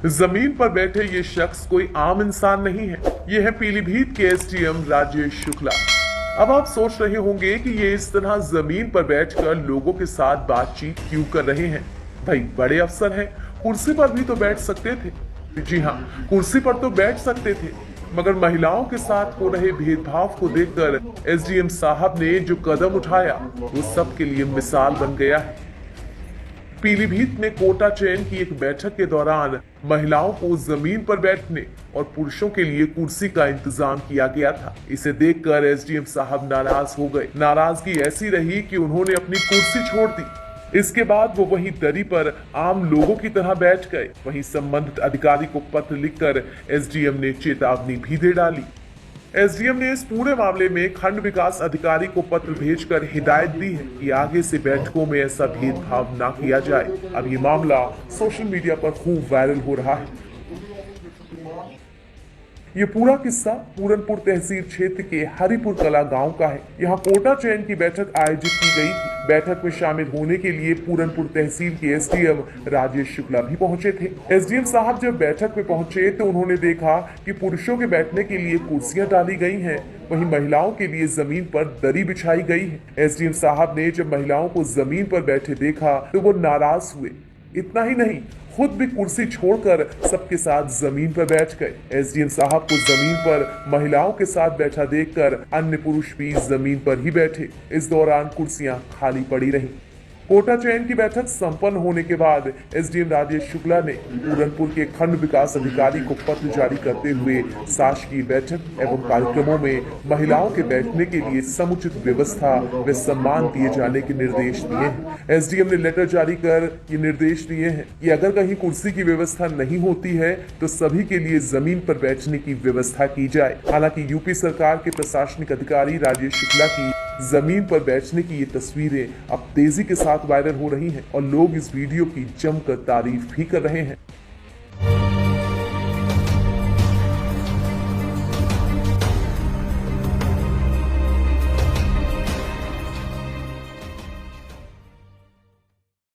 जमीन पर बैठे ये शख्स कोई आम इंसान नहीं है। ये है पीलीभीत के एसडीएम राजेश शुक्ला। अब आप सोच रहे होंगे कि ये इस तरह जमीन पर बैठकर लोगों के साथ बातचीत क्यों कर रहे हैं। भाई बड़े अफसर हैं, कुर्सी पर भी तो बैठ सकते थे। जी हाँ, कुर्सी पर तो बैठ सकते थे, मगर महिलाओं के साथ हो रहे भेदभाव को देखकर एसडीएम साहब ने जो कदम उठाया वो सबके लिए मिसाल बन गया है। पीलीभीत में कोटा चयन की एक बैठक के दौरान महिलाओं को जमीन पर बैठने और पुरुषों के लिए कुर्सी का इंतजाम किया गया था। इसे देखकर एसडीएम साहब नाराज हो गए। नाराजगी ऐसी रही कि उन्होंने अपनी कुर्सी छोड़ दी। इसके बाद वो वहीं दरी पर आम लोगों की तरह बैठ गए। वहीं संबंधित अधिकारी को पत्र लिखकर एसडीएम ने चेतावनी भी दे डाली। एसडीएम ने इस पूरे मामले में खंड विकास अधिकारी को पत्र भेजकर हिदायत दी है कि आगे से बैठकों में ऐसा भेदभाव ना किया जाए। अब ये मामला सोशल मीडिया पर खूब वायरल हो रहा है। ये पूरा किस्सा पूरनपुर तहसील क्षेत्र के हरिपुर कला गांव का है। यहाँ कोटा चयन की बैठक आयोजित की गई थी। बैठक में शामिल होने के लिए पूरनपुर तहसील के एसडीएम राजेश शुक्ला भी पहुंचे थे। एसडीएम साहब जब बैठक में पहुंचे तो उन्होंने देखा कि पुरुषों के बैठने के लिए कुर्सियां डाली गई हैं, वहीं महिलाओं के लिए जमीन पर दरी बिछाई गई है। एसडीएम साहब ने जब महिलाओं को जमीन पर बैठे देखा तो वो नाराज हुए। इतना ही नहीं, खुद भी कुर्सी छोड़कर सबके साथ जमीन पर बैठ गए। एसडीएम साहब को जमीन पर महिलाओं के साथ बैठा देखकर अन्य पुरुष भी जमीन पर ही बैठे। इस दौरान कुर्सियां खाली पड़ी रहीं। कोटा चयन की बैठक संपन्न होने के बाद एसडीएम राजेश शुक्ला ने पूरनपुर के खंड विकास अधिकारी को पत्र जारी करते हुए शासकीय बैठक एवं कार्यक्रमों में महिलाओं के बैठने के लिए समुचित व्यवस्था व सम्मान दिए जाने के निर्देश दिए हैं। एसडीएम ने लेटर जारी कर ये निर्देश दिए हैं कि अगर कहीं कुर्सी की व्यवस्था नहीं होती है तो सभी के लिए जमीन पर बैठने की व्यवस्था की जाए। हालांकि यूपी सरकार के प्रशासनिक अधिकारी राजेश शुक्ला की जमीन पर बैठने की ये तस्वीरें अब तेजी के साथ वायरल हो रही हैं और लोग इस वीडियो की जमकर तारीफ भी कर रहे हैं।